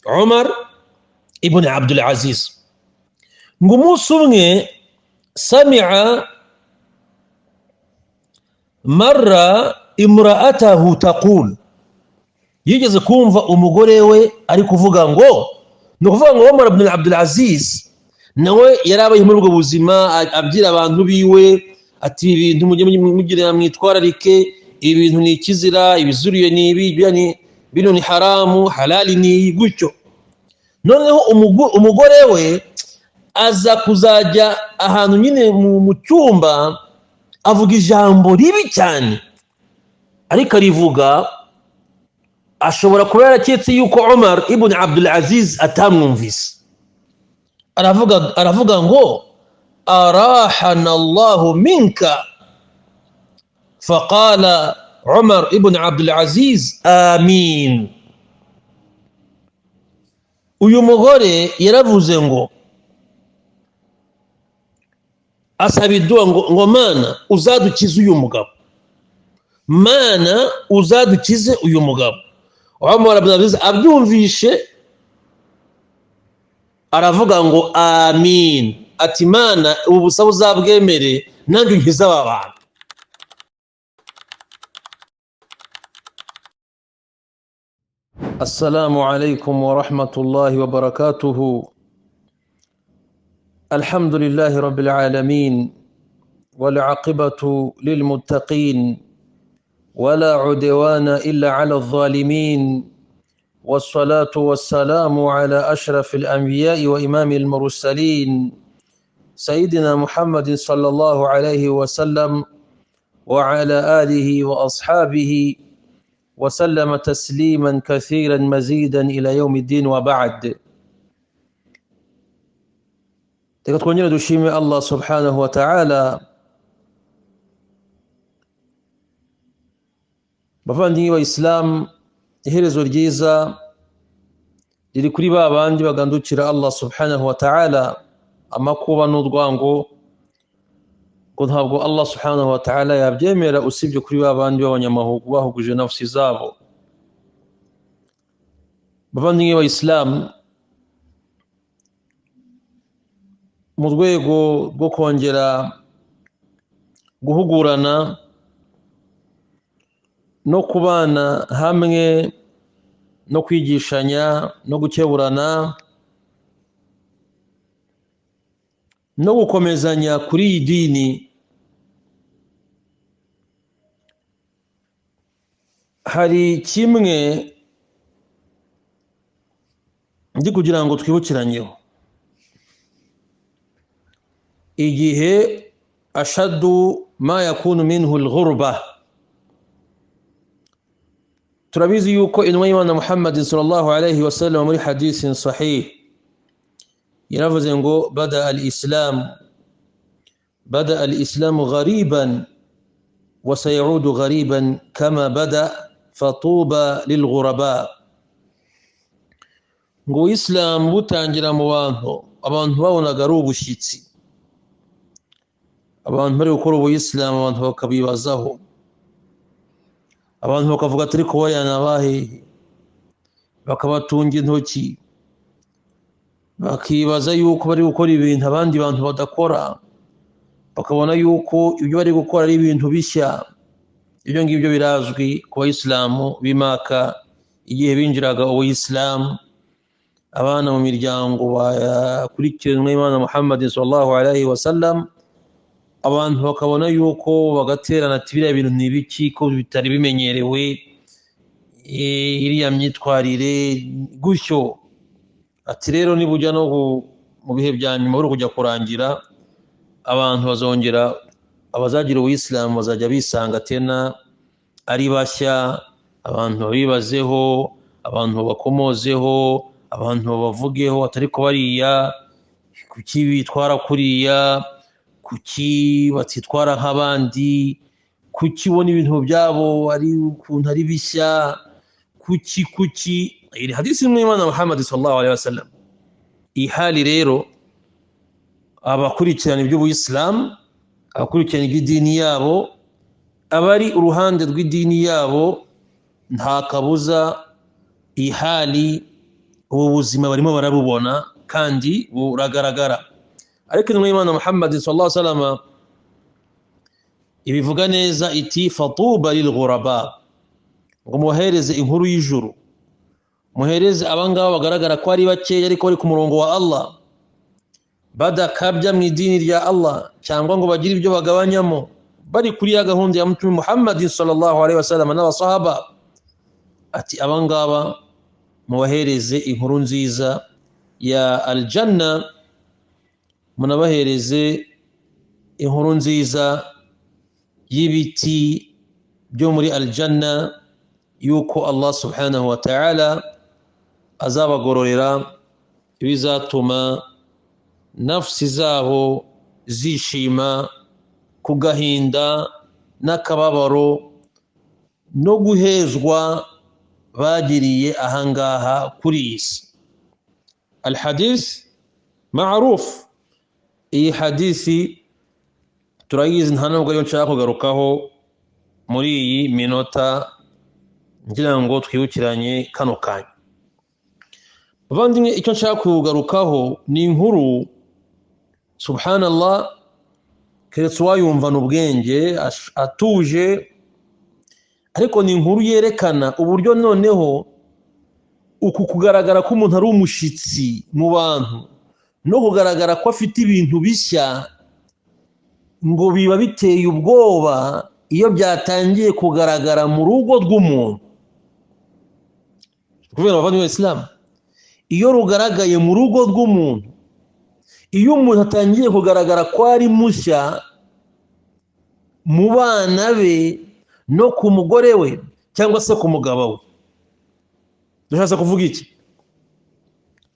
Umar ibn Abdul Aziz ngo umunsi umwe sami'a marra imra'atahu taqul, yigeze kumva umugore we ari kuvuga ngo, ni ukuvuga ngo Umar ibn Abdul Aziz nawe yarabaye muri ubwo buzima abwira abantu biwe ati ibintu mujye mugirira mwitwararike, ibintu ni ikizira, ibizuriye ni ibi, bino ni haramu, halali ni gutyo. Noneho umugore we aza kuzajya ahantu nyine mu cyumba avuga ijambo ribi cyane, ariko arivuga ashobora kuba yaraketse yuko Umar ibn Abdul Aziz atamwumvise. Aravuga ngo arahana Allahu minka, faqala Umar ibn Abdul Aziz amin. Uyu mugore yaravuze ngo, asaba idua ngo Mana uzadukize uyu mugabo, Mana uzadukize uyu mugabo. Umar ibn Abdul Aziz abyumvishe aravuga ngo amin, ati Mana ubu busabe uzabwemere nanjye unkize aba bantu. السلام عليكم ورحمة الله وبركاته. الحمد لله رب العالمين، والعاقبة للمتقين، ولا عدوان إلا على الظالمين، والصلاة والسلام على أشرف الأنبياء وإمام المرسلين سيدنا محمد صلى الله عليه وسلم وعلى آله وأصحابه وسلم تسليما كثيرا مزيدا إلى يوم الدين وبعد. تكتكونين دوشيمي الله سبحانه وتعالى bavandimwe wa Islam, iherezo ryiza riri kuri babandi bagandukira Allah subhanahu wa ta'ala amakuba n'urwango, ko ntabwo Allah subhanahu wa ta'ala yabyemera usibye kuri babandi b'abanyamahugu bahuguje nafsi zabo. Bavandimwe wa Islam, mu rwego rwo kongera guhugurana no kubana hamwe no kwigishanya no gukeburana no gukomezanya kuri iyi dini, hari kimwe ndi kugira ngo twibukiranyeho. Igihe ashadu ma yakunu minhu al-ghurba, turabizi yuko intumwa y'Imana Muhammad sallallahu alayhi wa sallam muri hadisin sahih yaravuze ngo bada al-islam ghariban wa sayaudu ghariban kama bada fatuba lilghuraba. Ngo Islam butangira mu abantu babonaga ari ubushyitsi, abantu bari gukora ubuyisilamu abantu bakabibazaho, abantu bakavuga ati ariko bayana bahehe, bakabatunga intoki, bakibaza yuko bari gukora ibintu abandi bantu badakora, bakabona yuko ibyo bari gukora ari ibintu bishya. Ibyo ngibyo birazwi ku bayisilamu b'Imaka igihe binjiraga ubuyisilamu, abana mu miryango bakurikiranwa Imana Muhammad sallallahu alayhi wa sallam, abantu bakabona yuko bagaterana ati biriya bintu ni ibiki ko bitari bimenyerewe, iriya myitwarire gutyo. Ati rero nibujya no mu bihe bya nyuma buri kujya kurangira, abantu bazongera abazagira ubuyisilamu bazajya bisanga tena ari bashya, abantu bibazeho, abantu bakomozeho, abantu bavugeho atari ko bariya kuki bitwara kuriya, kuki batitwara nk'abandi, kuki ubona ibintu byabo ari ukuntu ari bishya, kuki. Iri hadisi y'Imana Muhammad sallallahu alaihi wasallam. Ihali rero abakurikirana iby'ubuyisilamu, abakurikirana iby'idini yabo, abari uruhande rw'idini yabo, nta kabuza ihali ubu buzima barimo barabubona kandi buragaragara. Ariko intumwa y'Imana Muhammad sallallahu alaihi wasallam ibivuga neza iti fatuba lil ghuraba, ngo muhereze inkuru y'ijuru, muhereze abangaba bagaragara ko ari bakeya ariko bari ku murongo wa Allah, badakabya mu idini rya Allah cyangwa ngo bagire ibyo bagabanyamo, bari kuri ya gahunda ya Mtume Muhammad sallallahu alaihi wasallam n'abasahaba. Ati abangaba mubahereze inkuru nziza ya aljanna, munabahereze inkuru nziza y'ibiti byo muri aljanna, yuko Allah subhanahu wa ta'ala azabagororera ibizatuma nafsi zabo zishima ku gahinda n'akababaro no guhezwa bagiriye ahangaha kuri iyi si. Alhadith ma'ruf, iyi hadithi turayizi, nta nubwo yo nshaka kugarukaho muri iyi minota ngira ngo twibukiranye kano kanya. Bavandimwe, icyo nshaka kugarukaho ni inkuru subhanallah keretse uwayumvana ubwenge atuje, ariko ni inkuru yerekana uburyo noneho uku kugaragara ko umuntu ari umushitsi mu bantu no kugaragara ko afite ibintu bishya ngo biba biteye ubwoba iyo byatangiye kugaragara mu rugo rw'umuntu. Kubera abavandimwe b'Islam, iyo rugaragaye mu rugo rw'umuntu, iyo umuntu atangiye kugaragara ko ari mushya mu bana be no ku mugore we cyangwa se ku mugabo we, dushatse kuvuga iki?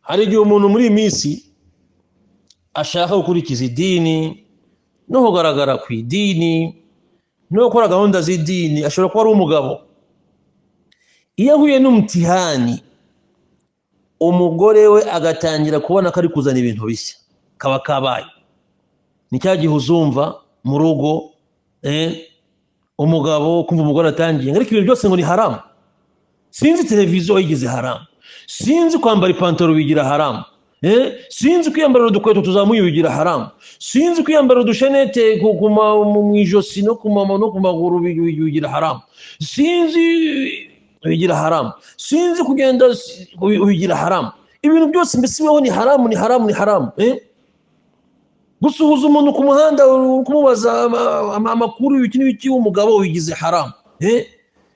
Hari igihe umuntu muri iyi minsi ashaka gukurikiza idini no kugaragara ku idini no gukora gahunda z'idini, ashobora kuba ari umugabo. Iyo ahuye n'umutihani, umugore we agatangira kubona ko ari kuzana ibintu bishya, kaba kabaye ni cya gihe uzumva mu rugo umugabo kumva umugore atangiye ariko ibintu byose ngo ni haramu. Sinzi televiziyo yigize haramu, sinzi kwambara ipantaro bigira haramu, sinzi kwiyambara udukweto tuzamuye bigira haramu, sinzi kwiyambara udushenete mu ijosi no ku maguru bigira haramu, sinzi bigira haramu, sinzi kugenda bigira haramu. Ibintu byose mbese bibaho ni haramu, ni haramu, ni haramu. Gusuhuza umuntu ku muhanda kumubaza amakuru y'iki n'iki w'umugabo bigize haramu.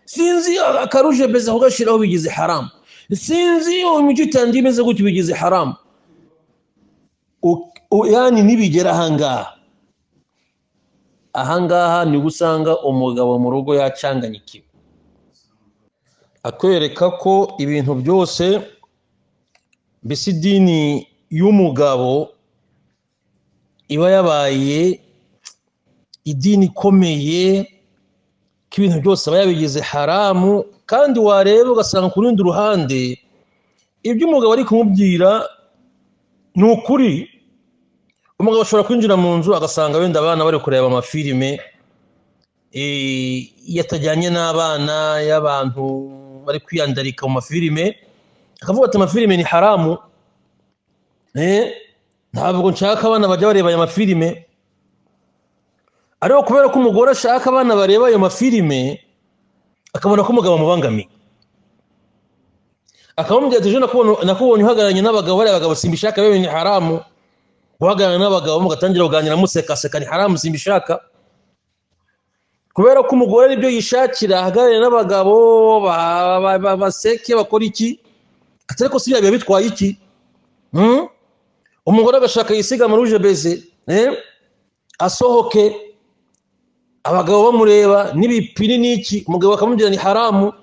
Sinzi akaruje beza kugashiraho bigize haramu, sinzi imijyi itangiye imeze gutyo bigize haramu. Yani nibigera ahangaha ni gusanga umugabo mu rugo yacanganyikiwe, akwereka ko ibintu byose mbese idini y'umugabo iba yabaye idini ikomeye, ko ibintu byose aba yabigize haramu. Kandi wareba ugasanga ku rundi ruhande ibyo umugabo ari kumubwira ni ukuri. Umugabo ashobora kwinjira mu nzu agasanga wenda abana bari kureba amafilime yatajyanye n'abana y'abantu bari kwiyandarika mu mafilime, akavuga ati amafilime ni haramu, ntabwo nshaka abana bajya bareba aya mafilime. Ariko kubera ko umugore ashaka abana bareba ayo mafilime, akabona ko umugabo amubangamiye, akamubwira ati nakubonye uhagararanye n'abagabo, bariya bagabo simbishaka, bebe ni haramu. Guhagararana n'abagabo mugatangira kuganira musekaseka ni haramu, simbishaka. Kubera ko umugore nibyo yishakira, ahagararanye n'abagabo baseke bakora iki, atari ko siya biba bitwaye iki. Umugore agashaka yisiga amaruje beze asohoke, abagabo bamureba n'ibipini n'iki, umugabo akamubwira ni haramu,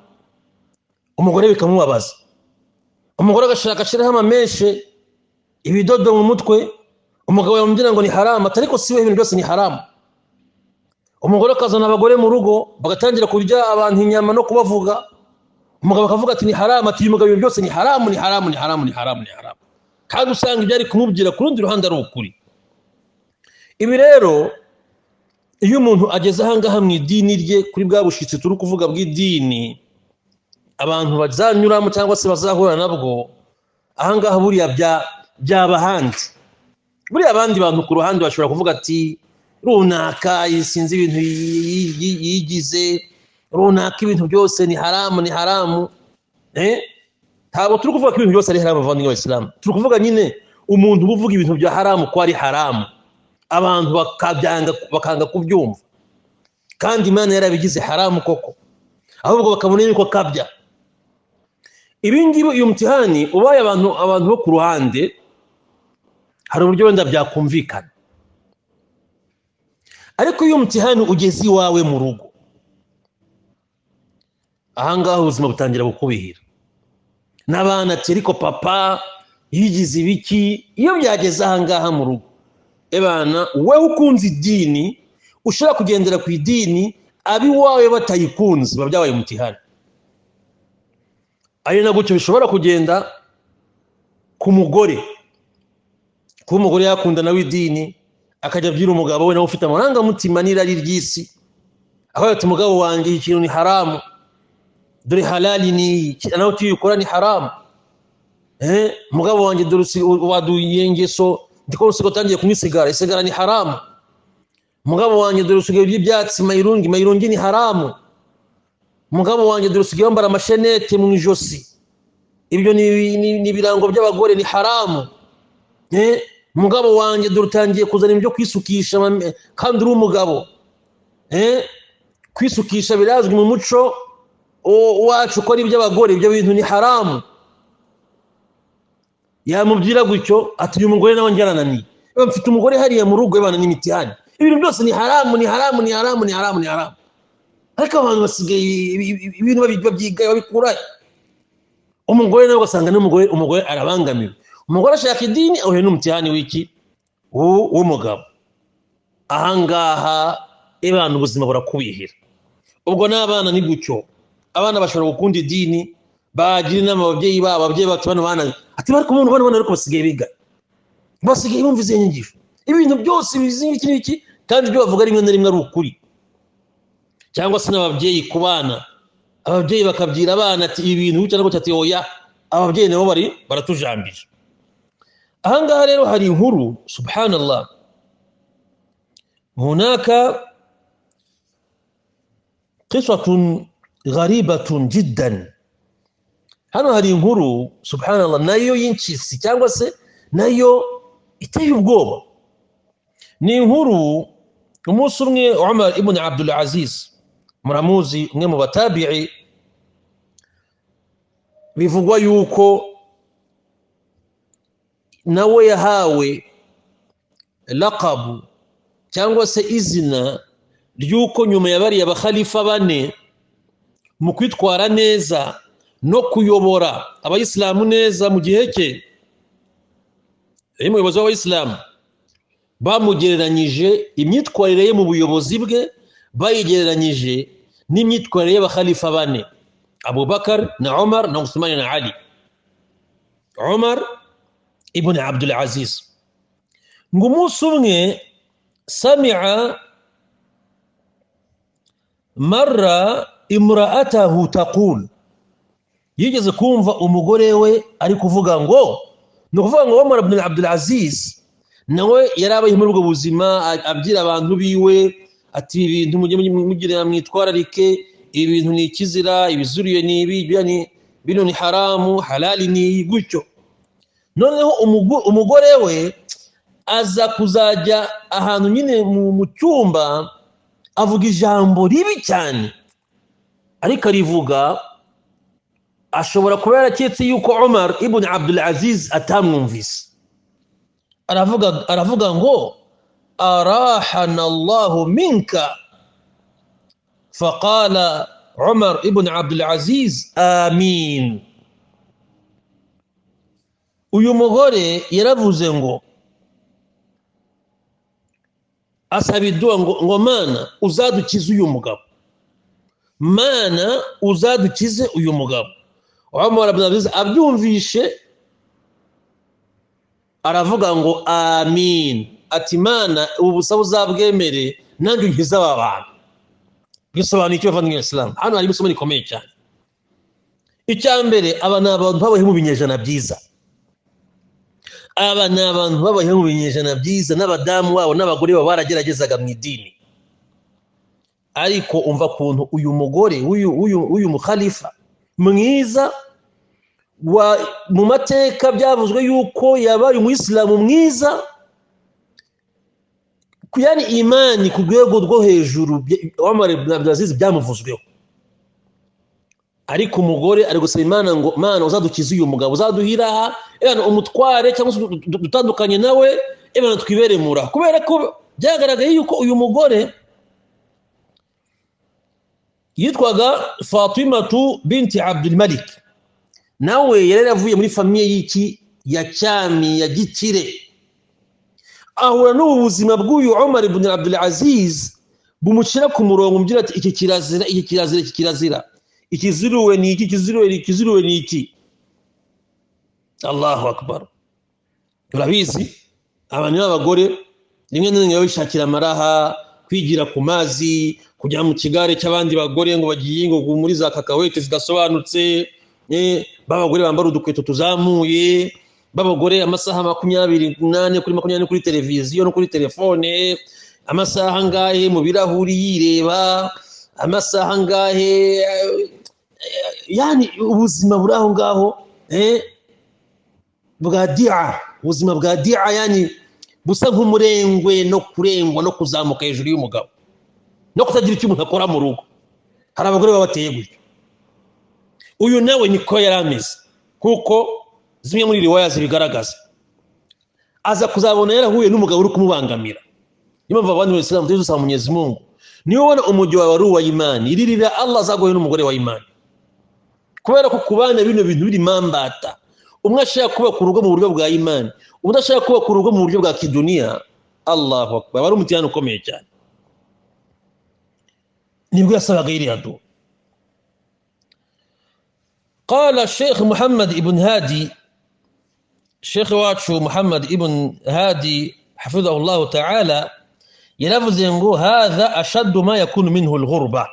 umugore bikamubabaza. Umugore agashaka ashiraho amameshe, ibidodo mu mutwe, umugabo yamubwira ngo ni haramu, atari ko siwe ibintu byose ni haramu. Umugore akazana abagore mu rugo bagatangira kurya abantu inyama no kubavuga, umugabo akavuga ati ni haramu, ati umugabo ibintu byose ni haramu, ni haramu, ni haramu, ni haramu, ni haramu. Kandi usanga ibyo ari kumubwira ku rundi ruhande ari ukuri. Ibi rero iyo umuntu ageze ahangaha mu idini rye, kuri bwa bushitsi turi kuvuga bw'idini abantu bazanyuramo cyangwa se bazahura nabwo, ahangaha buriya byabahandi buriya abandi bantu ku ruhande bashobora kuvuga ati runaka sinzi ibintu yigize runaka ibintu byose ni haramu ntabwo turi kuvuga ko ibintu byose ari haramu bavandimwe b'Abayisilamu turi kuvuga nyine umuntu uvuga ibintu bya haramu ko ari haramu abantu bakanga kubyumva kandi Imana yarabigize haramu koko ahubwo bakabona yuko kabya ibi ngibi uyu mtihani ubaye abantu bo ku ruhande hari uburyo wenda byakumvikana ariko uyu mtihani ugeze iwawe mu rugo ahangaha ubuzima butangira bukubihira n'abana ati ariko papa yigize ibiki iyo byageze ahangaha mu rugo ebana wewe ukunze idini ushaka kugendera ku idini abiwawe batayikunze babyabaye mutihani ari na gutyo bishobora kugenda ku mugore yakunda nawe idini akajya abyira umugabo we nawe ufite amarangamutima n'irari ry'isi aho ati umugabo wanjye ikintu ni haramu dore halali ni nawe tuyikora ni haramu mugabo wanjye dore waduye ingeso ndiko usigo tangiye kunywa isigara ni haramu mugabo wanjye dore usigaye by'ibyatsi mayirungi ni haramu mugabo wanjye dore usigaye wambara amashenete mu ijosi ibyo ni birango by'abagore ni haramu mugabo wanjye dore utangiye kuzana ibyo kwisukisha kandi uri umugabo kwisukisha birazwi mu muco wacu ko ari iby'abagore ibyo bintu ni haramu yamubwira gutyo ati uyu mugore nawe ngerananiye mfite umugore hariya mu rugo y'abana n'imitihani ibintu byose ni haramu ariko abantu basigaye ibintu babyiga babikura umugore nawe ugasanga umugore arabangamiwe umugore ashaka idini ahuye n'umutihani w'iki w'umugabo ahangaha abantu ubuzima burakubihira ubwo n'abana ni gutyo abana bashobora gukunda idini bagira inama ababyeyi bacu bano bana ati bari kumwe bano ariko basigaye biga basigaye bumva izi nyigisho ibintu byose bizi iki kandi ibyo bavuga rimwe na rimwe ari ukuri cyangwa se n'ababyeyi ku bana ababyeyi bakabyira abana ati ibintu cyangwa ngo ati oya ababyeyi nabo baratujambije ahangaha rero hari inkuru subhanallah hunaka qisatun gharibatun jiddan hano hari inkuru subhanallah nayo y'incisi cyangwa se nayo iteye ubwoba ni inkuru umunsi umwe Umar ibn Abdul Aziz muramuzi umwe mu batabi'i bivugwa yuko nawe yahawe laqabu cyangwa se izina ryuko nyuma yabariye abakhalifa bane mu kwitwara neza no kuyobora abayisilamu neza mu gihe cye ari muyobozi w'abayisilamu bamugereranyije imyitwarire ye mu buyobozi bwe bayigereranyije n'imyitwarire y'abakhalifa bane Abubakar na Umar na Uthman na Ali Umar ibn Abdul Aziz ngo umunsi umwe sami'a marra imra'atahu taqul yigeze kumva umugore we ari kuvuga ngo Umar ibn Abdul Aziz nawe yarabaye muri ubwo buzima abyira abantu biwe ati ibintu mugire mwitwararike ibintu ni ikizira ibizuriye ni ibi bino ni haramu halali ni gutyo noneho umugore we aza kuzajya ahantu nyine mu cyumba avuga ijambo ribi cyane ariko arivuga ashobora kuba yaraketse yuko Umar ibn Abdul Aziz atamwumvise aravuga ngo arahana Allahu minka faqala Umar ibn Abdul Aziz amin uyu mugore yaravuze ngo asaba idua ngo mana uzadukize uyu mugabo mana uzadukize uyu mugabo Umar ibn Abdul Aziz abyumvishe aravuga ngo amin ati mana ubu busaba uzabwemere nanjye nkiza aba bantu bisobanuye icyo bavandimwe b'Islam hano hari isomo rikomeye cyane icya mbere aba ni abantu babayeho mu binyejana byiza aba ni abantu babayeho mu binyejana byiza n'abadamu wabo n'abagore baba barageragezaga mu idini. Ariko umva kuntu uyu mugore uyu mukhalifa mwiza mu mateka byavuzwe yuko yabaye umuyisilamu mwiza, yani imani ku rwego rwo hejuru, Umar ibn Abdul Aziz byamuvuzweho. Ariko umugore ari gusaba Imana ngo Mana uzadukize uyu mugabo, uzaduhira umutware cyangwa dutandukanye nawe, Imana twibere mura. Kubera ko byagaragaye yuko uyu mugore yitwaga Fatimatu binti Abdul Malik, nawe yari yavuye muri famiye y'iki ya cyami ya gikire. Ahura n'ubuzima bw'uyu Umar ibn Abdul Aziz bumushira ku murongo, umubwira ati iki kirazira, iki kirazira, iki kirazira, ikiziruwe ni iki, ikiziruwe ni iki. Allahu akbar. Urabizi abantu b'abagore rimwe na rimwe bishakira amaraha, kwigira ku mazi, kujya mu kigare cy'abandi bagore ngo bagiye ngo muri za kakawete zidasobanutse, babagore bambara udukweto tuzamuye, babagore amasaha 28 kuri 20 kuri televiziyo no kuri telefone, amasaha ngahe mu birahuri yireba, amasaha ngahe, yani ubuzima buri aho ngaho bwa dia, ubuzima bwa dia, yani busa nk'umurengwe no kurengwa no kuzamuka hejuru y'umugabo no kutagira icyo umuntu akora mu rugo. Hari abagore babateye gutyo. Uyu nawe niko yarameze, kuko zimwe muri riwaya zibigaragaza. Aza kuzabona yarahuye n'umugabo uri kumubangamira. Impamvu abandi mu Islam dusaba Mwenyezi Mungu, niyo ubona umujyi wawe ari uwa imani, iririra Allah azagoye n'umugore wa imani. Kubera ko kubana bino bintu biri mambata, umwe ashaka kuba ku rugo mu buryo bwa imani, undi ashaka kuba ku rugo mu buryo bwa kidunia. Allahu akbar, bari umutiyano ukomeye cyane. nibwo yasabaga iriya dua. قال الشيخ محمد ابن هادي، الشيخ واتشو محمد ابن هادي حفظه الله تعالى، يلفظ ngo هذا أشد ما يكون منه الغربة.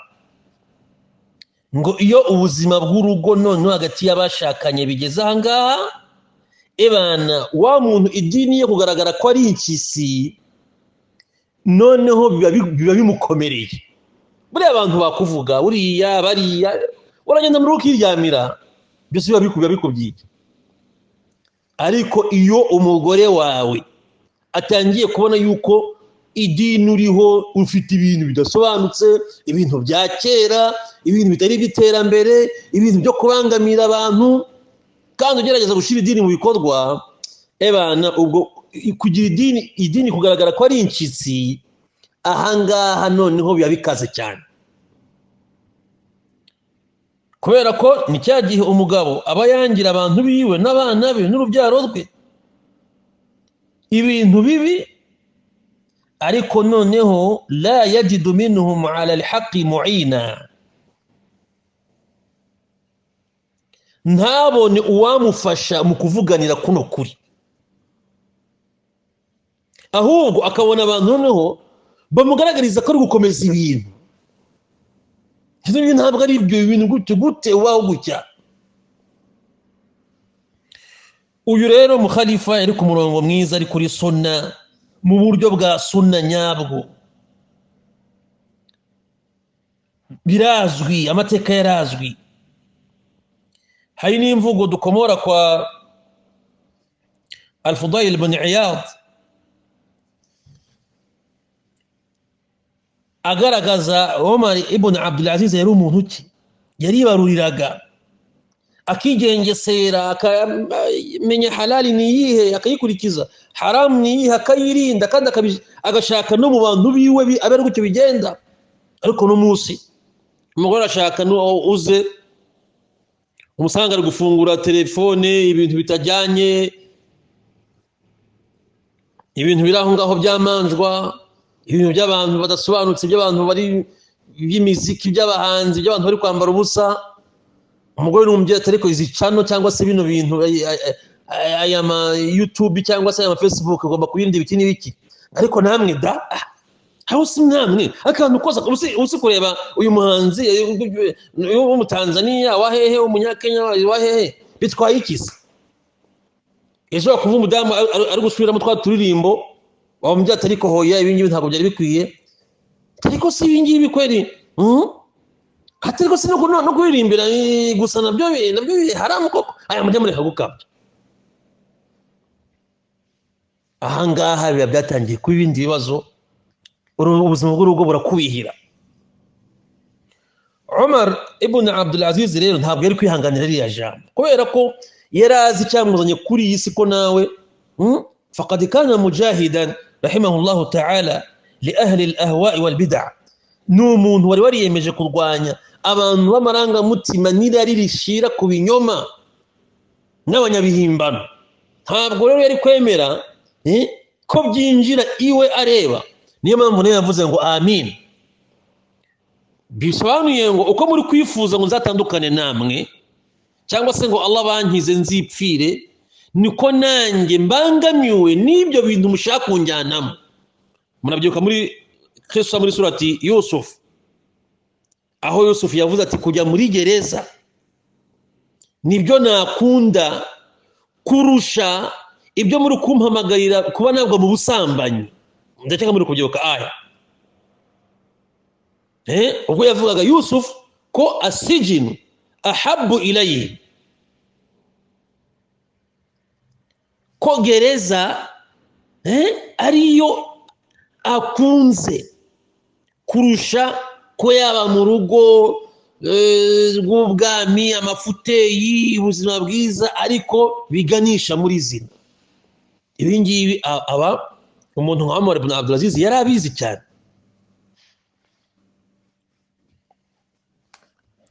ngo iyo ubuzima bw'urugo none hagati y'abashakanye bigeze ahangaha, ebana wa muntu idini yo kugaragara ko ari inkisi, noneho biba bimukomereye. Buriya abantu bakuvuga buriya bariya, uragenda muri ukiryamira, byose biba bikubyiye. Ariko iyo umugore wawe atangiye kubona yuko idini uriho ufite ibintu bidasobanutse, ibintu bya kera, ibintu bitari biterambere, ibintu byo kubangamira abantu, kandi ugerageza gushyira idini mu bikorwa, ebana ubwo kugira idini kugaragara ko ari inkitsi, ahangaha noneho biba bikaze cyane. Kubera ko ni cya gihe umugabo aba yangira abantu biwe n'abana be n'urubyaro rwe ibintu bibi, ariko noneho la yajidu minhum ala alhaqi mu'ina, ntabone uwamufasha mu kuvuganira kuno kuri, ahubwo akabona abantu noneho bamugaragariza ko ari gukomeza ibintu. Ntabwo ari ibyo bintu gute waho gutya. Uyu rero mukhalifa yari ku murongo mwiza, ari kuri sunna, mu buryo bwa sunna nyabwo. Birazwi, amateka yarazwi. Hari n'imvugo dukomora kwa Al-Fudayl ibn Iyad agaragaza Umar ibn Abdul Aziz yari umuntu ki, yaribaruriraga akigengesera, akamenya halali ni yihe akayikurikiza, haram ni yihe akayirinda, kandi agashaka no mu bantu biwe abari gutyo bigenda. Ariko no munsi umugore ashaka no uze umusanga ari gufungura telefone, ibintu bitajyanye, ibintu biraho ngaho byamanjwa, ibintu by'abantu badasobanutse, by'abantu bari by'imiziki, by'abahanzi, by'abantu bari kwambara ubusa. Umugore n'umubyeyi atariko izi channel cyangwa se bino bintu aya ma YouTube cyangwa se aya ma Facebook agomba kuyindi biki n'ibiki. Ariko namwe da aho si namwe akantu koza usi kureba uyu muhanzi wo mu Tanzania wahehe, umunyakenya wahehe, bitwaye ikisi. ejo bakuva umudamu ari gusubiramo twa turirimbo wamubye atariko hoya ibingibi ntabwo byari bikwiye ariko si ibingibi kweri atariko si no kuririmbira gusa nabyo haramu koko aya mujya mureka gukabya ahangaha biba byatangiye kuba ibindi bibazo ubuzima bw'urugo burakubihira. Umar ibn Abdul Aziz rero ntabwo yari kwihanganira iriya jambo kubera ko yarazi cyamuzanye kuri iyi si ko nawe faqad kana mujahidan rahimahullahu ta'ala li ahli al-ahwa' wal bid'ah, n'umuntu wari wariyemeje kurwanya abantu b'amaranga mutima n'irari rishira ku binyoma n'abanyabihimbano. Ntabwo rero yari kwemera ko byinjira iwe areba. Niyo mpamvu nayo yavuze ngo amin, bisobanuye ngo uko muri kwifuza ngo nzatandukane namwe cyangwa se ngo Allah bankize nzipfire, niko nanjye mbangamiwe n'ibyo bintu mushaka kunjyanamo. Murabyuka muri Kristo muri surati Yusuf, aho Yusuf yavuze ati kujya muri gereza nibyo nakunda kurusha ibyo muri kumpamagarira kuba nabwo mu busambanyi. Ndaceka muri kubyibuka aya ubwo yavugaga Yusuf ko asijinu ahabbu ilayhi, ko gereza ariyo akunze kurusha ko yaba mu rugo rw'ubwami, amafuteyi, ubuzima bwiza ariko biganisha muri zina. Ibi ngibi aba umuntu nka Umar ibn Abdul Aziz yari abizi cyane.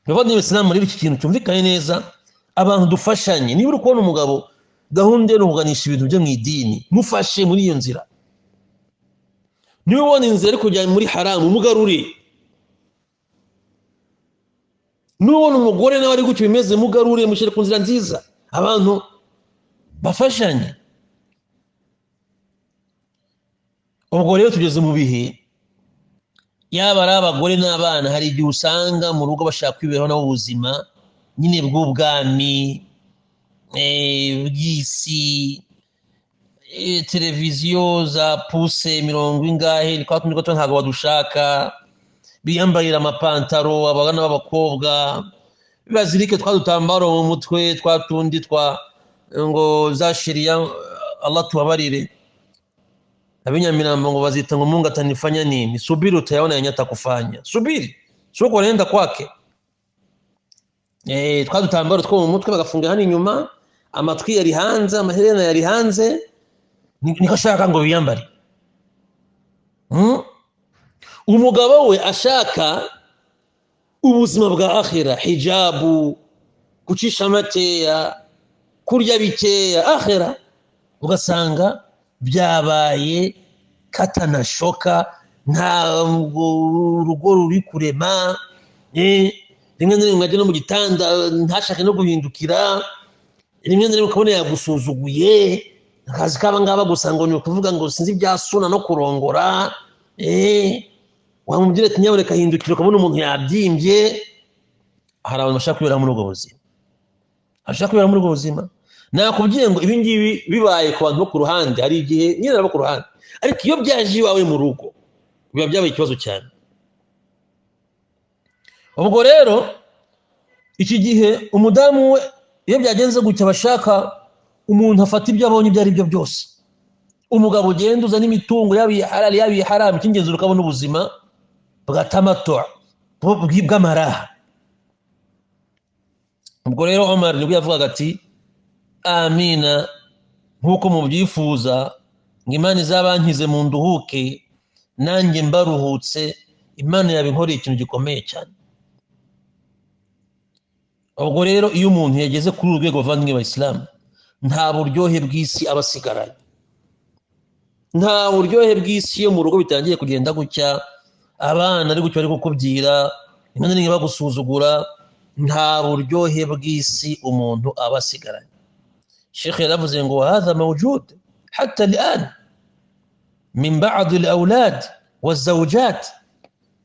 Bavandimwe Islam, muri iki kintu cyumvikane neza, abantu dufashanye. Niba uri kubona umugabo gahunda yo kuganisha ibintu byo mu idini, mufashe muri iyo nzira. Niba ubona inzira ari kujya muri haramu, mugarure. Nubona umugore nawe ari gutyo bimeze, mugarure, mushyire ku nzira nziza. Abantu bafashanye. Ubwo rero tugeze mu bihe yaba ari abagore n'abana, hari igihe usanga mu rugo bashaka kwiberaho nabo ubuzima nyine bw'ubwami, bw'isi, televiziyo za puse 70 kwa kundi gato ntabwo badushaka, biyambarira amapantaro abagana b'abakobwa, bazirike twadutambaro mu mutwe twatundi twa ngo za sheria Allah tubabarire. Abinyamirambo ngo bazita ngo Mungu atanifanya nini, subiri utayaona yenye atakufanya. Subiri sio kwa nenda kwake. Twadutambaro two mu mutwe bagafunga hano inyuma, amatwi yari hanze, amaherena yari hanze, nikashaka ngo biyambare. Umugabo we ashaka ubuzima bwa akhira, hijabu, kucisha mateya, kurya bikeya, akhira ugasanga byabaye katanashoka, nta rugo ruri kurema. Rimwe na rimwe ajya no mu gitanda ntashake no guhindukira, rimwe na rimwe ukabona yagusuzuguye, akazi kaba ngaba gusa ngo ni ukuvuga ngo sinzi bya suna no kurongora. Wamubwira ati nyabureka hindukira, ukabona umuntu yabyimbye. Hari abantu bashaka kwibera muri ubwo buzima, ashaka kwibera muri ubwo buzima. Nakubwiye ngo ibi ngibi bibaye ku bantu bo ku ruhande, hari igihe nyine nabo ku ruhande, ariko iyo byaje iwawe mu rugo biba byabaye ikibazo cyane. Ubwo rero iki gihe umudamu we iyo byagenze gutya bashaka umuntu afata ibyo abonye ibyo ari byo byose. Umugabo ugenda uzana imitungo yabi halal yabi haram, cy'ingenzi ukabona ubuzima bw'atamato bw'amaraha. Ubwo rero Umar nibwo yavugaga ati amina, nkuko mubyifuza, ngo Imana izabankize mu nduhuke, nanjye mbaruhutse, Imana yabinkoreye ikintu gikomeye cyane. Ubwo rero iyo umuntu yageze kuri uru rwego, bavandimwe b'Abayisilamu, nta buryohe bw'isi aba asigaranye. Nta buryohe bw'isi iyo mu rugo bitangiye kugenda gutya, abana ari gutyo bari kukubyira, rimwe na rimwe bagusuzugura, nta buryohe bw'isi umuntu aba asigaranye. Sheikh yaravuze ngo hadha mawjud hatta al'an min ba'd al-awlad waz-zawjat.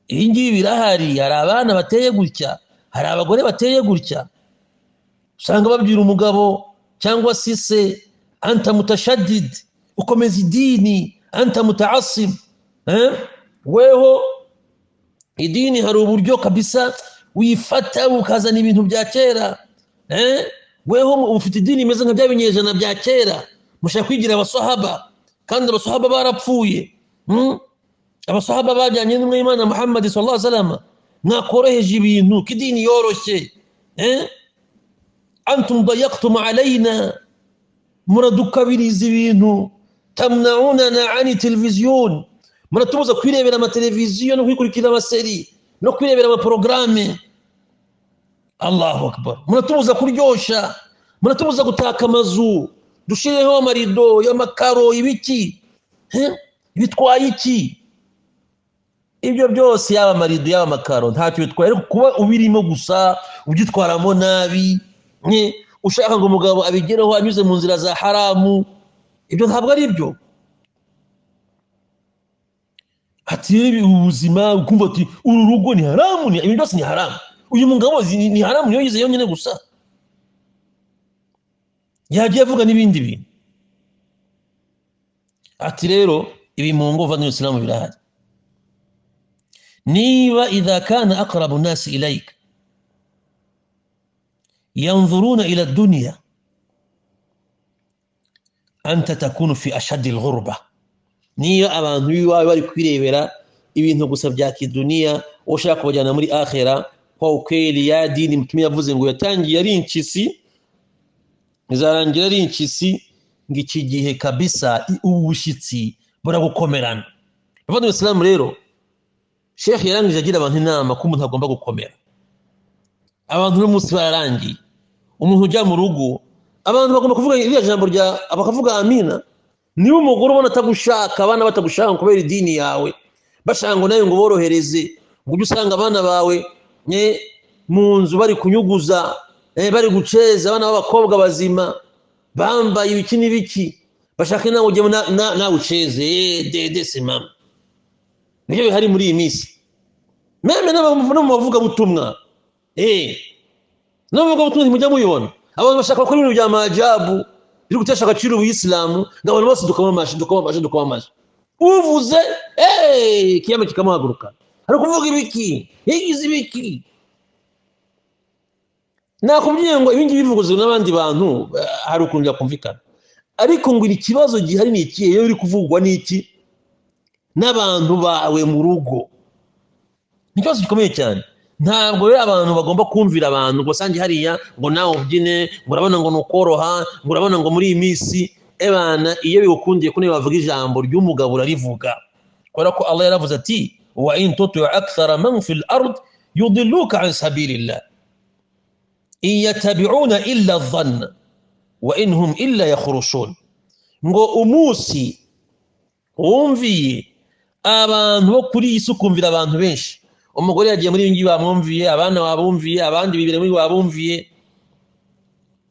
Ingi birahari, hari abana bateye gutya, hari abagore bateye gutya, usanga babyira umugabo cyangwa se anta mutashaddid ukomeza idini anta mutaassib weho idini hari uburyo kabisa wifata ukazana ibintu bya kera weho ufite idini imeze nka byabinyejana bya kera mushaka kwigira abasahaba kandi abasahaba barapfuye abasahaba bajyanye n'Imana Muhammad sallallahu alaihi wasallam mwakoroheje ibintu kidini yoroshye antum dayaqtum alaina muradukabiriza ibintu tamnaunana ani televizion muratubuza kwirebera ama televiziyo no kwikurikira amaseri no kwirebera ama programme Allahu akbar muratubuza kuryosha muratubuza gutaka amazu dushireho amarido y'amakaro ibiki bitwaye iki ibyo byose yaba amarido yaba amakaro ntacyo bitwaye kuba ubirimo gusa ugitwaramo nabi ushaka ngo umugabo abigereho anyuze mu nzira za haramu ibyo ntabwo ari byo ati ubuzima ukumva ati uru rugo ni haramu ni ibintu byose ni haramu uyu mugabo ni haramu niyo yize yonyine gusa yagiye avuga n'ibindi bintu ati rero ibi mu ngo vano Islamu birahari niba idha kana aqrabu an-nas ilayk yanzuruna ila ad-dunya anta takunu fi ashad al-ghurba niyo abantu biwawe bari kwirebera ibintu gusa bya kidunia ushaka kubajyana muri akhira kwa ukweli ya dini mtume yavuze ngo yatangiye ari incisi izarangira ari incisi ngiki gihe kabisa ubushyitsi buragukomerana bavandimwe Islam rero Sheikh yarangije agira abantu inama ko umuntu agomba gukomera abantu n'umunsi bararangiye umuntu ujya mu rugo abantu bagomba kuvuga iriya jambo rya abakavuga amina niba umugore ubona atagushaka abana batagushaka kubera idini yawe bashaka ngo nayo ngo borohereze ngo ujye usanga abana bawe mu nzu bari kunyuguza bari guceza abana b'abakobwa bazima bambaye ibiki n'ibiki bashaka nawe ujye nawe uceze dede mama nibyo bihari muri iyi minsi meme no mu bavuga butumwa no mu bavuga butumwa ntimujya muyibona abantu bashaka ko ibintu bya majabu biri gutesha agaciro ubuyisilamu ngabana bose dukamamashe uvuze kiyama kikamuhaguruka ari kuvuga ibiki yigize ibiki nakubwiye ngo ibingi bivuguzwe n'abandi bantu hari ukuntu byakumvikana ariko ngo ikibazo gihari ni iki iyo uri kuvugwa n'iki n'abantu bawe mu rugo n'ikibazo gikomeye cyane ntabwo rero abantu bagomba kumvira abantu ngo sange hariya ngo nawe ubyine ngo urabona ngo nukoroha ngo urabona ngo muri iyi minsi ebana iyo bigukundiye ko niba bavuga ijambo ry'umugabo urarivuga kubera ko Allah yaravuze ati wa in tutu akthara man fil ard yudilluka an sabilillah iyatabi'una illa dhanna wa inhum illa yakhrusun ngo umusi wumviye abantu bo kuri isi ukumvira abantu benshi umugore yagiye muri ibingi bamwumviye abana babumviye abandi bibire muri babumviye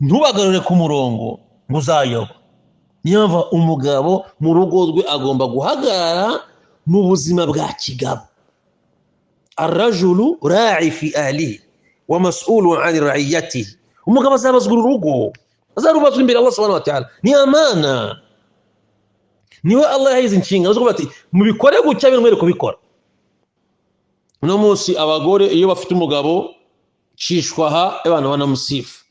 ntubagarure ku murongo muzayoba niyo mva umugabo mu rugo rwe agomba guhagarara mu buzima bwa kigabo arrajulu ra'i fi ahlihi wa mas'ulun 'an ra'iyatihi umugabo azabazwa urugo azarubazwa imbere Allah subhanahu wa ta'ala ni amana niwe Allah yahize inshingano zo kuvuga ati mubikore gucya bimwe kubikora no munsi abagore iyo bafite umugabo cishwaha abana banamusifa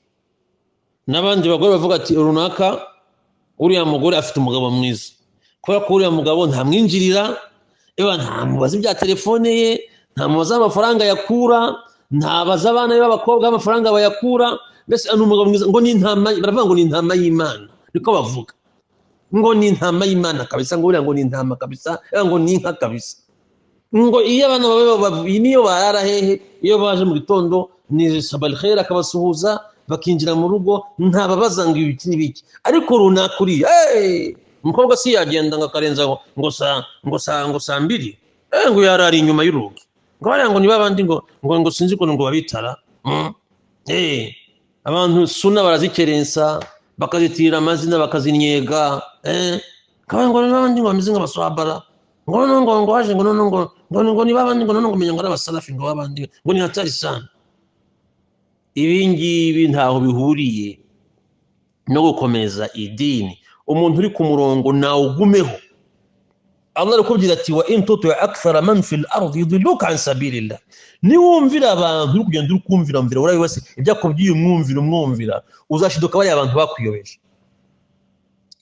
nabandi bagore bavuga ati runaka uriya mugore afite umugabo mwiza kubera ko uriya mugabo ntamwinjirira ntamubaza ibya telefone ye ntamubaza amafaranga yakura ntabaza abana b'abakobwa amafaranga bayakura mbese anu umugabo mwiza ngo ni intama baravuga ngo ni intama y'Imana niko bavuga ngo ni intama y'Imana kabisa ngo uriya ngo ni intama kabisa ngo ni inka kabisa ngo iyo abana bawe niyo barara hehe iyo baje mu gitondo ni sabal khair akabasuhuza bakinjira mu rugo ntababaza ngo ibiki n'ibiki ariko runakuri umukobwa si yagenda ngakarenza ngo saa mbiri ngo yarari inyuma y'urugi ngo bariya ngo niba abandi ngo sinzi ko ngo babitara abantu suna barazikerensa bakazitirira amazina bakazinyega ngo n'abandi ngo bameze nk'abaswabara ngo haje ngo niba abandi ngo menya ngo n'abasalafi ngo babandi ngo ni hatari sana ibi ngibi ntaho bihuriye no gukomeza idini umuntu uri ku murongo nawe ugumeho. Allah arakubwira ati wa in tuti akthara man fil ardi yudilluka an sabilillah, niwumvira abantu uri kugenda uri kumvira mvira urayi wese ibyakubwiye umwumvira uzashiduka bari abantu bakuyobeje.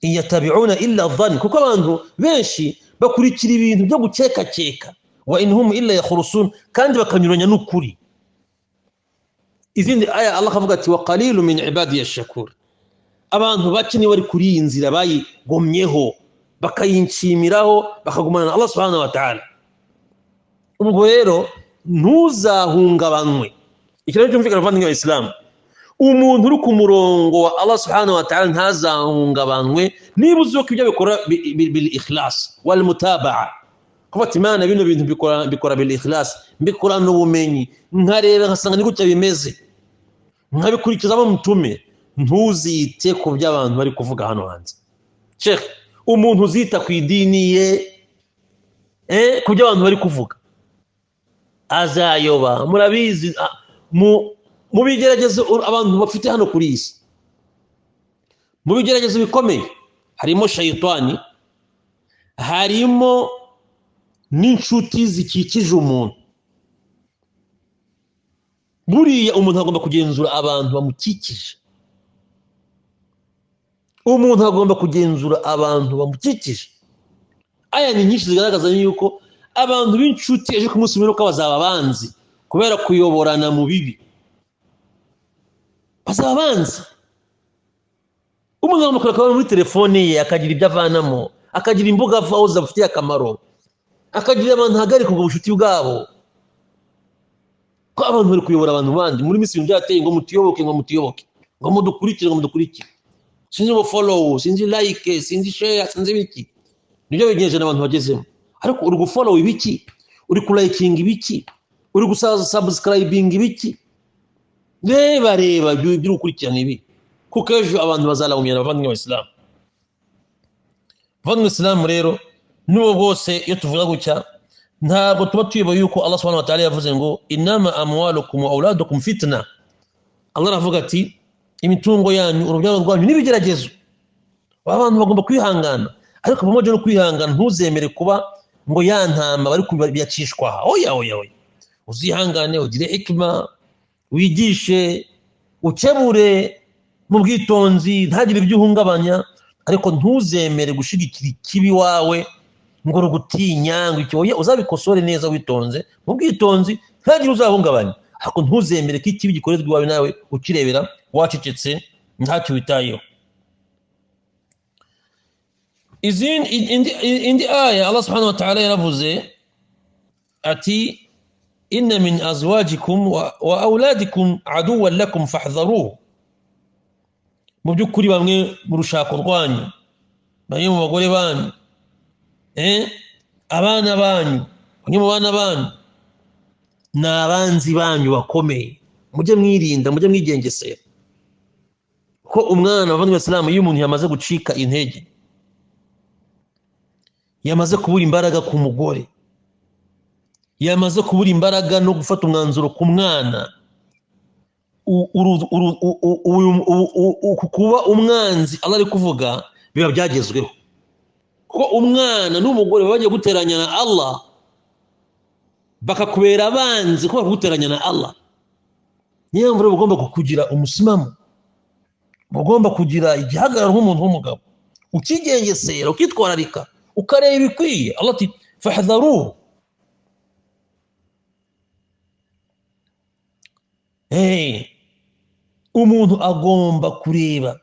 Iyatabi'una illa dhann, kuko abantu benshi bakurikira ibintu byo gukeka wa inhum illa yakhrusun, kandi bakanyuranya n'ukuri. Izindi aya Allah avuga ati wa qalilun min ibadiy ash-shakur, abantu bakini bari kuri inzira bayigomyeho bakayinshimiraho bakagumana na Allah subhanahu wa ta'ala. Ubwo rero ntuzahungabanwe. Ikiraro cyumvikana vangi wa Islam, umuntu uri ku murongo wa Allah subhanahu wa ta'ala ntazahungabanwe niba uzi ko ibyo bikora bil ikhlas wal mutaba'a. Kuba Imana bino bintu bikora bil ikhlas, mbikora n'ubumenyi, nkareba nkasanga ni gutya bimeze, nkabikurikizamo mutume, ntuzite ku by'abantu bari kuvuga hano hanze. Sheikh, umuntu uzita ku idini ye ku by'abantu bari kuvuga azayoba. Murabizi mu bigeragezo abantu bafite hano kuri isi, mu bigeragezo bikomeye harimo shayitani, harimo n'inshuti zikikije umuntu. Buriya umuntu agomba kugenzura abantu bamukikije, umuntu agomba kugenzura abantu bamukikije. Aya ni nyinshi zigaragaza yuko abantu b'inshuti ejo ku munsi w'imperuka bazaba banzi kubera kuyoborana mu bibi, bazaba banzi. Umuntu agomba kureka muri telefone ye akagira ibyo avanamo, akagira imbuga avaho zafitiye akamaro, akagira abantu hagarika ubwo bushuti bwabo. Ko abantu bari kuyobora abantu bandi muri misi byateye ngo mutiyoboke ngo mudukurikire, sinzi ngo follow, sinzi like, sinzi share, sinzi biki. Nibyo bigenje n'abantu bagezemo. Ariko uri gufollow ibiki, uri kuliking ibiki, uri gusubscribing ibiki, reba ibyo ukurikirana ibi, kuko ejo abantu bazalawumira abavandimwe b'Islam. Abavandimwe b'Islam rero n'ubu bose iyo tuvuga gutya ntabwo tuba tuyoboye yuko Allah subhanahu wa ta'ala yavuze ngo inama amwalukum wa auladukum fitna. Allah aravuga ati imitungo yanyu urubyaro rwanyu n'ibigeragezo. Abantu bagomba kwihangana, ariko bamoje no kwihangana ntuzemere kuba ngo yantama bari kubiyacishwa. Oya, uzihangane, ugire hikma, wigishe, ukebure mu bwitonzi, ntagire ibyo uhungabanya, ariko ntuzemere gushigikira ikibi wawe ngo rugutinya ngo icyo. Uzabikosore neza witonze mu bwitonzi, ntagire uzahungabanya, ariko ntuzemere ko ikibi gikorezwa iwawe nawe ukirebera wacecetse ntacyo witayeho. indi aya Allah subhanahu wa ta'ala yaravuze ati inna min azwajikum wa auladikum aduwwan lakum fahdharuhu. Mu by'ukuri bamwe mu rushako rwanyu, bamwe mu bagore banyu, abana banyu, bamwe mu bana banyu ni abanzi banyu bakomeye. Mujye mwirinda, mujye mwigengesera. Ko umwana w'abavandimwe b'Islam iyo umuntu yamaze gucika intege, yamaze kubura imbaraga ku mugore, yamaze kubura imbaraga no gufata umwanzuro ku mwana, kuba umwanzi Allah ari kuvuga biba byagezweho. Kuko umwana n'umugore bagiye guteranya na Allah, bakakubera abanzi kuba guteranya na Allah. Niyo mpamvu ugomba kugira umusimamo, ugomba kugira igihagararo nk'umuntu w'umugabo, ukigengesera, ukitwararika, ukareba ibikwiye. Allah ati fahdharuhu. Umuntu agomba kureba.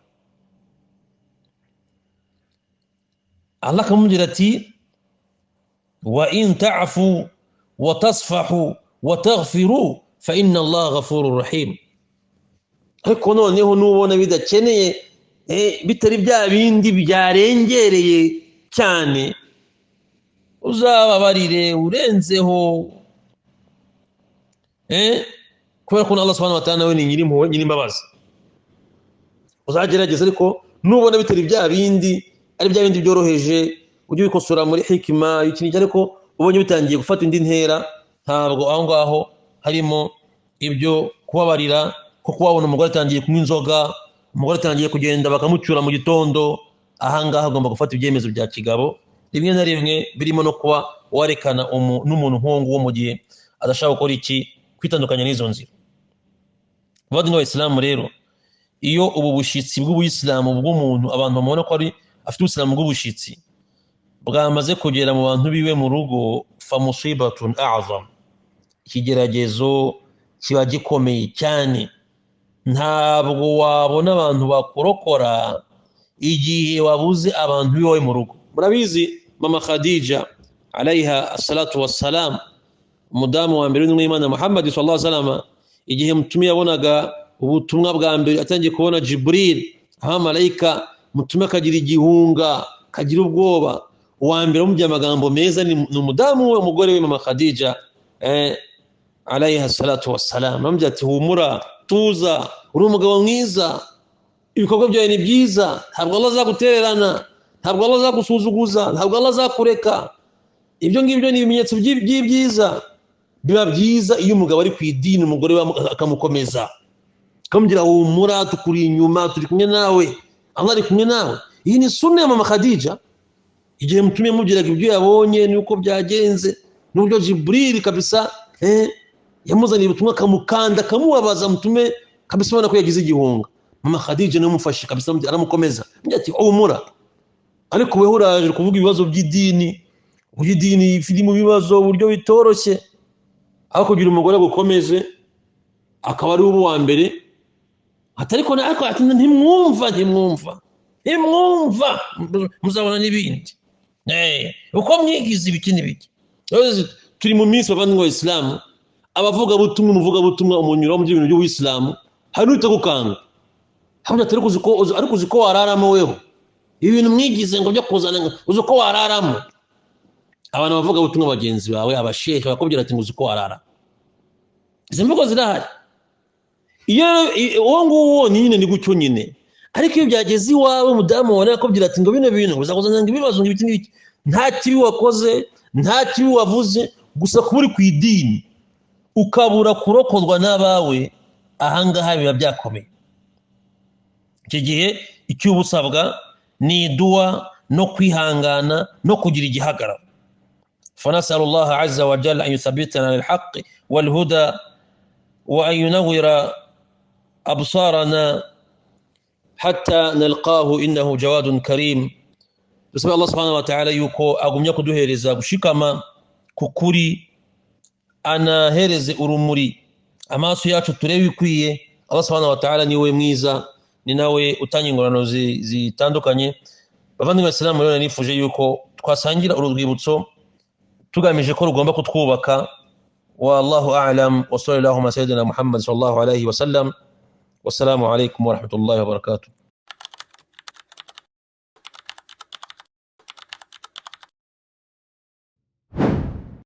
Allah akamubwira ati wa in ta'fu wa tasfahu wa taghfiru fa inna Allah ghafurur rahim. Ariko noneho nubona bidakeneye bitari bya bindi byarengereye cyane, uzababarire urenzeho, kubera ko Allah subhanahu wa ta'ala we ni nyir'impuhwe, nyir'imbabazi. Uzagerageza, ariko nubona bitari bya bindi, ari bya bindi byoroheje, ujye ubikosora muri hikima y'ikindi. Ariko ubonye bitangiye gufata indi ntera, ntabwo aho ngaho harimo ibyo kubabarira, ko kubabona umugore atangiye kunywa inzoga, umugore atangiye kugenda bakamucyura mu gitondo, ahangaha agomba gufata ibyemezo bya kigabo rimwe na rimwe birimo no kuba warekana n'umuntu nk'uwo mu gihe adashaka gukora iki kwitandukanya n'izo nzira. Abavandimwe b'Abayisilamu rero, iyo ubu bushitsi bw'ubuyisilamu bw'umuntu abantu bamubona ko ari afite ubuyisilamu bw'ubushitsi bwamaze kugera mu bantu biwe mu rugo, fa musibatun a'zam, ikigeragezo kiba gikomeye cyane. Ntabwo wabona abantu bakurokora igihe wabuze abantu biwe mu rugo. Murabizi mama Khadija alayha assalatu wassalam, umudamu wa mbere w'Imana Muhammad sallallahu alaihi wasallam, igihe mutume yabonaga ubutumwa bwa mbere atangiye kubona Jibril, abamarayika, mutume akagira igihunga, kagira ubwoba, uwa mbere umubye amagambo meza ni umudamu we, umugore we mama Khadija alayha assalatu wassalam. Bamubye ati humura, tuza, uri umugabo mwiza, ibikorwa byawe ni byiza, ntabwo Allah azagutererana, ntabwo Allah azagusuzuguza, ntabwo Allah azakureka. Ibyo ngibyo ni ibimenyetso by'ibyiza. Biba byiza iyo umugabo ari ku idini, umugore akamukomeza, akamubwira humura, tukuri inyuma, turi kumwe nawe, Allah ari kumwe nawe. Iyi ni sunna ya mama Khadija. Igihe mutume yamubwiraga ibyo yabonye nuko byagenze, n'uburyo Jibril kabisa yamuzaniye ubutumwa, akamukanda, akamubabaza, mutume kabisa ubona ko yagize igihunga. Mama Khadija niwe umufashe kabisa, aramukomeza, ati humura. Ariko wewe uraje kuvuga ibibazo by'idini, idini ifite mu bibazo uburyo bitoroshye, aho kugira umugore gukomeze akaba ari uwa mbere. Atariko ariko ati ntimwumva muzabona n'ibindi uko mwigize ibiki n'ibiki. Turi mu minsi abavandimwe b'Abayisilamu, abavuga butumwa, umuvuga butumwa, umunyura mu bintu by'Ubuyisilamu, hari n'ute gukanga, hamwe ariko uzi ko wararamo weho ibintu mwigize ngo byo kuzana, uzi ko wararamo. Abantu bavuga butumwa bagenzi bawe, abashehe bakubwira ati uzi ko warara. Izi mvugo zirahari. Iyo uwo nguwo nyine ni gucyo nyine, ariko iyo byageze iwawe umudamu wawe akubwira ati ngo bino bintu uzakuzana ngo ibibazo ngibiti n'ibiki, nta kibi wakoze, nta kibi wavuze, gusa kuba uri ku idini ukabura kurokozwa n'abawe, ahangaha biba byakomeye. Icyo gihe icyo ubusabwa ni dua no kwihangana no kugira igihagararo. فنسأل الله عز وجل أن يثبتنا للحق والهدى وأن ينور أبصارنا حتى نلقاه إنه جواد كريم. بسم الله سبحانه وتعالى يكو أقوم يكو دوهيرزا بشكما كukuri anahereze urumuri amaso yacu turebe ikwiye. Allah subhanahu wa ta'ala niwe mwiza, ni nawe utanga ingorano zitandukanye. Bavandimwe b'Abayisilamu, rero nifuje yuko twasangira urwibutso tugamije ko rugomba kutwubaka. Wallahu a'lam, wa sallallahu ala sayyidina Muhammad sallallahu alayhi wa sallam. Wassalamu alaykum wa rahmatullahi wa barakatuh.